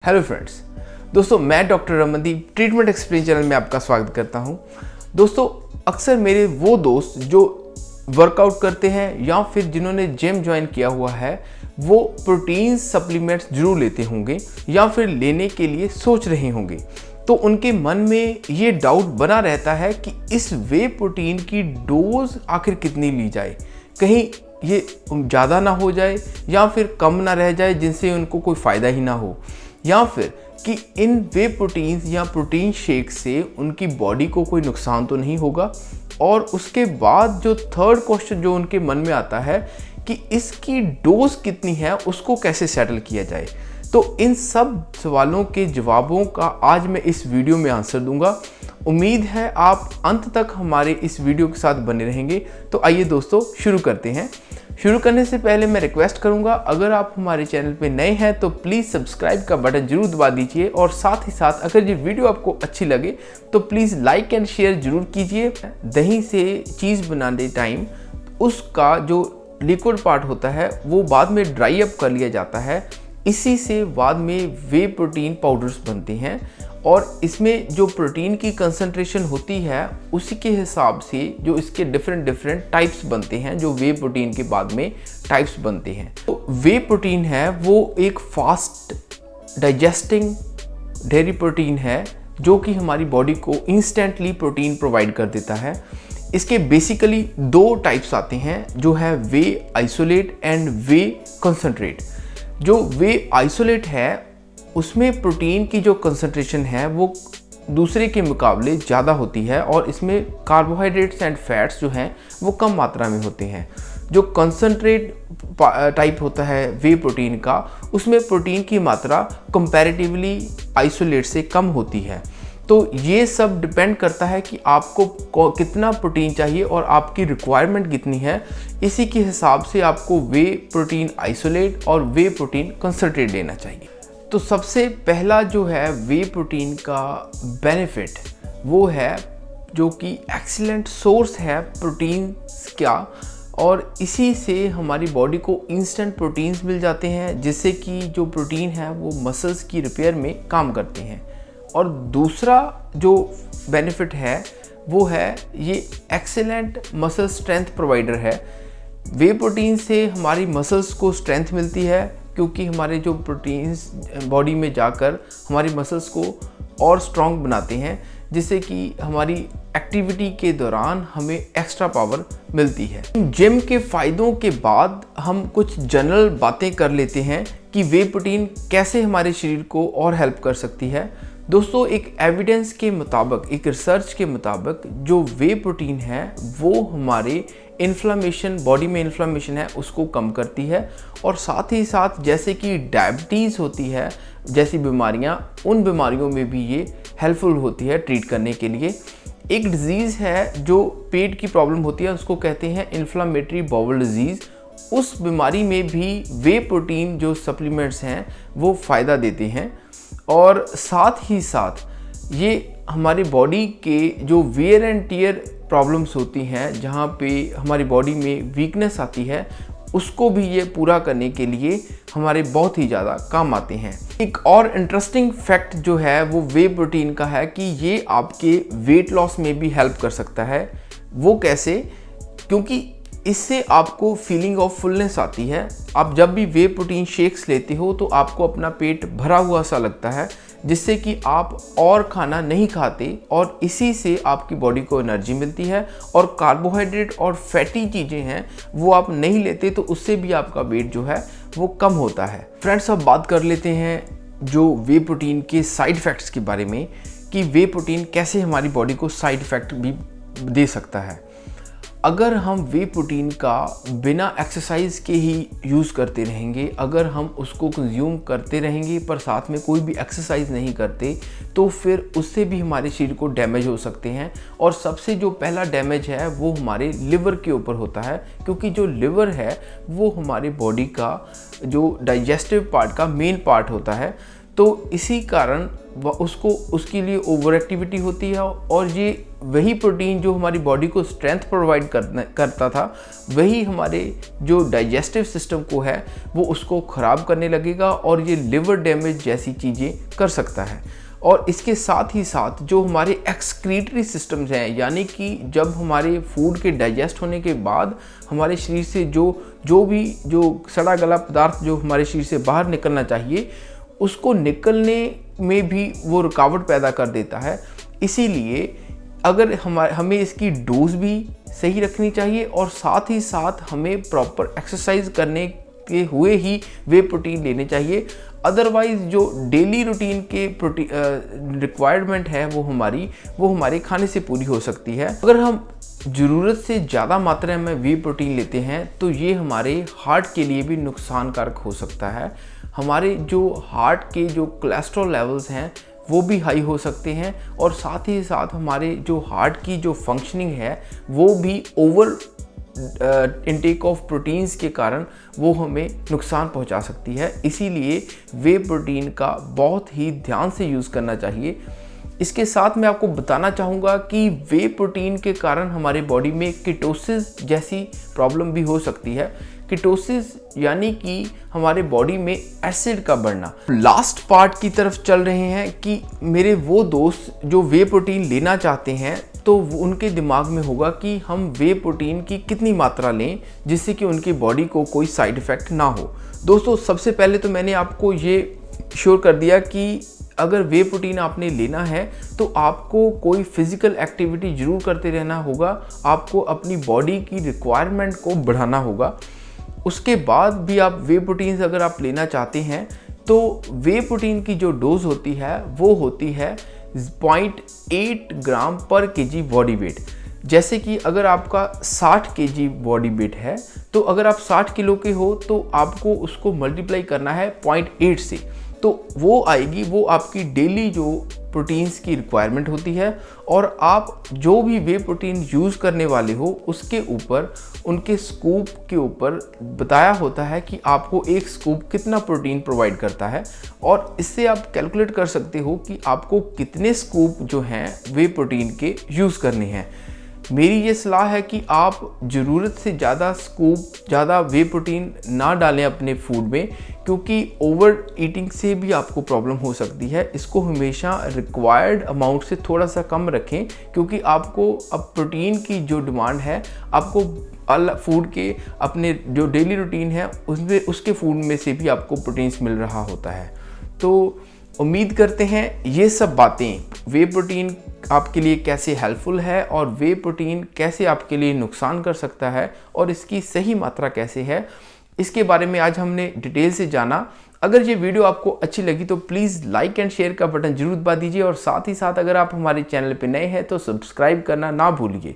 Hello friends, दोस्तों मैं doctor Ramandeep treatment explain channel में आपका स्वागत करता हूं। दोस्तों अक्सर मेरे वो दोस्त जो वर्कआउट करते हैं या फिर जिन्होंने जिम ज्वाइन किया हुआ है वो प्रोटीन सप्लीमेंट्स जरूर लेते होंगे या फिर लेने के लिए सोच रहे होंगे। तो उनके मन में ये डाउट बना रहता है कि इस वे प्रोटीन की डोज आखिर कितनी ली जाए, कहीं ये ज़्यादा ना हो जाए या फिर कम ना रह जाए जिनसे उनको कोई फ़ायदा ही ना हो, या फिर कि इन वे प्रोटीन्स या प्रोटीन शेक से उनकी बॉडी को कोई नुकसान तो नहीं होगा। और उसके बाद जो थर्ड क्वेश्चन जो उनके मन में आता है कि इसकी डोज कितनी है, उसको कैसे सेटल किया जाए। तो इन सब सवालों के जवाबों का आज मैं इस वीडियो में आंसर दूंगा। उम्मीद है आप अंत तक हमारे इस वीडियो के साथ बने रहेंगे। तो आइए दोस्तों शुरू करते हैं। शुरू करने से पहले मैं रिक्वेस्ट करूंगा, अगर आप हमारे चैनल पे नए हैं तो प्लीज़ सब्सक्राइब का बटन जरूर दबा दीजिए और साथ ही साथ अगर ये वीडियो आपको अच्छी लगे तो प्लीज़ लाइक एंड शेयर जरूर कीजिए। दही से चीज़ बनाने टाइम उसका जो लिक्विड पार्ट होता है वो बाद में ड्राई अप कर लिया जाता है, इसी से बाद में वे प्रोटीन पाउडर्स बनते हैं और इसमें जो प्रोटीन की कंसंट्रेशन होती है उसी के हिसाब से जो इसके डिफरेंट टाइप्स बनते हैं, जो वे प्रोटीन के बाद में टाइप्स बनते हैं। तो वे प्रोटीन है वो एक फास्ट डाइजेस्टिंग डेयरी प्रोटीन है जो कि हमारी बॉडी को इंस्टेंटली प्रोटीन प्रोवाइड कर देता है। इसके बेसिकली दो टाइप्स आते हैं, जो है वे आइसोलेट एंड वे कंसंट्रेट। जो वे आइसोलेट है उसमें प्रोटीन की जो कंसंट्रेशन है वो दूसरे के मुकाबले ज़्यादा होती है और इसमें कार्बोहाइड्रेट्स एंड फैट्स जो हैं वो कम मात्रा में होते हैं। जो कंसंट्रेट टाइप होता है वे प्रोटीन का, उसमें प्रोटीन की मात्रा कंपैरेटिवली आइसोलेट से कम होती है। तो ये सब डिपेंड करता है कि आपको कितना प्रोटीन चाहिए और आपकी रिक्वायरमेंट कितनी है। इसी के हिसाब से आपको वे प्रोटीन आइसोलेट और वे प्रोटीन कंसंट्रेट लेना चाहिए। तो सबसे पहला जो है वे प्रोटीन का बेनिफिट वो है जो कि एक्सीलेंट सोर्स है प्रोटीन का, और इसी से हमारी बॉडी को इंस्टेंट प्रोटीन्स मिल जाते हैं जिससे कि जो प्रोटीन है वो मसल्स की रिपेयर में काम करते हैं। और दूसरा जो बेनिफिट है वो है ये एक्सीलेंट मसल स्ट्रेंथ प्रोवाइडर है। वे प्रोटीन से हमारी मसल्स को स्ट्रेंथ मिलती है क्योंकि हमारे जो प्रोटीन्स बॉडी में जाकर हमारी मसल्स को और स्ट्रॉन्ग बनाते हैं, जिससे कि हमारी एक्टिविटी के दौरान हमें एक्स्ट्रा पावर मिलती है। जिम के फ़ायदों के बाद हम कुछ जनरल बातें कर लेते हैं कि वे प्रोटीन कैसे हमारे शरीर को और हेल्प कर सकती है। दोस्तों एक एविडेंस के मुताबिक, एक रिसर्च के मुताबिक जो वे प्रोटीन है वो हमारे इन्फ्लामेशन, बॉडी में इन्फ्लामेशन है उसको कम करती है, और साथ ही साथ जैसे कि डायबिटीज़ होती है जैसी बीमारियां, उन बीमारियों में भी ये हेल्पफुल होती है ट्रीट करने के लिए। एक डिज़ीज़ है जो पेट की प्रॉब्लम होती है, उसको कहते हैं इन्फ्लामेटरी बाउल डिजीज़। उस बीमारी में भी वे प्रोटीन जो सप्लीमेंट्स हैं वो फ़ायदा देते हैं। और साथ ही साथ ये हमारी बॉडी के जो वेयर एंड टियर प्रॉब्लम्स होती हैं, जहाँ पे हमारी बॉडी में वीकनेस आती है, उसको भी ये पूरा करने के लिए हमारे बहुत ही ज़्यादा काम आते हैं। एक और इंटरेस्टिंग फैक्ट जो है वो वे प्रोटीन का है कि ये आपके वेट लॉस में भी हेल्प कर सकता है। वो कैसे? क्योंकि इससे आपको फीलिंग ऑफ फुलनेस आती है। आप जब भी वे प्रोटीन शेक्स लेते हो तो आपको अपना पेट भरा हुआ सा लगता है, जिससे कि आप और खाना नहीं खाते और इसी से आपकी बॉडी को एनर्जी मिलती है। और कार्बोहाइड्रेट और फैटी चीज़ें हैं वो आप नहीं लेते तो उससे भी आपका वेट जो है वो कम होता है। फ्रेंड्स अब बात कर लेते हैं जो वे प्रोटीन के साइड इफ़ेक्ट्स के बारे में कि वे प्रोटीन कैसे हमारी बॉडी को साइड इफ़ेक्ट भी दे सकता है। अगर हम वे प्रोटीन का बिना एक्सरसाइज के ही यूज़ करते रहेंगे, अगर हम उसको कंज्यूम करते रहेंगे पर साथ में कोई भी एक्सरसाइज नहीं करते, तो फिर उससे भी हमारे शरीर को डैमेज हो सकते हैं। और सबसे जो पहला डैमेज है वो हमारे लिवर के ऊपर होता है, क्योंकि जो लिवर है वो हमारी बॉडी का जो डाइजेस्टिव पार्ट का मेन पार्ट होता है। तो इसी कारण उसके लिए ओवर एक्टिविटी होती है और ये वही प्रोटीन जो हमारी बॉडी को स्ट्रेंथ प्रोवाइड करता था, वही हमारे जो डाइजेस्टिव सिस्टम को है वो उसको ख़राब करने लगेगा और ये लिवर डैमेज जैसी चीज़ें कर सकता है। और इसके साथ ही साथ जो हमारे एक्सक्रीटरी सिस्टम्स हैं, यानी कि जब हमारे फूड के डाइजेस्ट होने के बाद हमारे शरीर से जो सड़ा गला पदार्थ जो हमारे शरीर से बाहर निकलना चाहिए, उसको निकलने में भी वो रुकावट पैदा कर देता है। इसीलिए अगर हमें इसकी डोज भी सही रखनी चाहिए और साथ ही साथ हमें प्रॉपर एक्सरसाइज करने के हुए ही वे प्रोटीन लेने चाहिए। अदरवाइज जो डेली रूटीन के रिक्वायरमेंट है वो हमारे खाने से पूरी हो सकती है। अगर हम ज़रूरत से ज़्यादा मात्रा में वे प्रोटीन लेते हैं तो ये हमारे हार्ट के लिए भी नुकसानकारक हो सकता है। हमारे जो हार्ट के जो कोलेस्ट्रॉल लेवल्स हैं वो भी हाई हो सकते हैं और साथ ही साथ हमारे जो हार्ट की जो फंक्शनिंग है वो भी ओवर इनटेक ऑफ प्रोटीन्स के कारण वो हमें नुकसान पहुंचा सकती है। इसीलिए वे प्रोटीन का बहुत ही ध्यान से यूज़ करना चाहिए। इसके साथ मैं आपको बताना चाहूँगा कि वे प्रोटीन के कारण हमारे बॉडी में कीटोसिस जैसी प्रॉब्लम भी हो सकती है। कीटोसिस यानी कि हमारे बॉडी में एसिड का बढ़ना। लास्ट पार्ट की तरफ चल रहे हैं कि मेरे वो दोस्त जो वे प्रोटीन लेना चाहते हैं तो उनके दिमाग में होगा कि हम वे प्रोटीन की कितनी मात्रा लें जिससे कि उनकी बॉडी को कोई साइड इफ़ेक्ट ना हो। दोस्तों, सबसे पहले तो मैंने आपको ये श्योर कर दिया कि अगर वे प्रोटीन आपने लेना है तो आपको कोई फिज़िकल एक्टिविटी ज़रूर करते रहना होगा, आपको अपनी बॉडी की रिक्वायरमेंट को बढ़ाना होगा। उसके बाद भी आप वे प्रोटीन्स अगर आप लेना चाहते हैं तो वे प्रोटीन की जो डोज होती है वो होती है 0.8 ग्राम पर केजी बॉडी वेट। जैसे कि अगर आपका 60 केजी बॉडी वेट है तो अगर आप 60 किलो के हो तो आपको उसको मल्टीप्लाई करना है 0.8 से, तो वो आएगी वो आपकी डेली जो प्रोटीन्स की रिक्वायरमेंट होती है। और आप जो भी वे प्रोटीन यूज़ करने वाले हो उसके ऊपर उनके स्कूप के ऊपर बताया होता है कि आपको एक स्कूप कितना प्रोटीन प्रोवाइड करता है और इससे आप कैलकुलेट कर सकते हो कि आपको कितने स्कूप जो हैं वे प्रोटीन के यूज़ करने हैं। मेरी ये सलाह है कि आप ज़रूरत से ज़्यादा वे प्रोटीन ना डालें अपने फूड में, क्योंकि ओवर ईटिंग से भी आपको प्रॉब्लम हो सकती है। इसको हमेशा रिक्वायर्ड अमाउंट से थोड़ा सा कम रखें, क्योंकि आपको अब प्रोटीन की जो डिमांड है आपको फूड के अपने जो डेली रूटीन है उसमें उसके फूड में से भी आपको प्रोटीन्स मिल रहा होता है। तो उम्मीद करते हैं ये सब बातें वे प्रोटीन आपके लिए कैसे हेल्पफुल है और वे प्रोटीन कैसे आपके लिए नुकसान कर सकता है और इसकी सही मात्रा कैसे है, इसके बारे में आज हमने डिटेल से जाना। अगर ये वीडियो आपको अच्छी लगी तो प्लीज़ लाइक एंड शेयर का बटन जरूर दबा दीजिए और साथ ही साथ अगर आप हमारे चैनल पर नए हैं तो सब्सक्राइब करना ना भूलिए।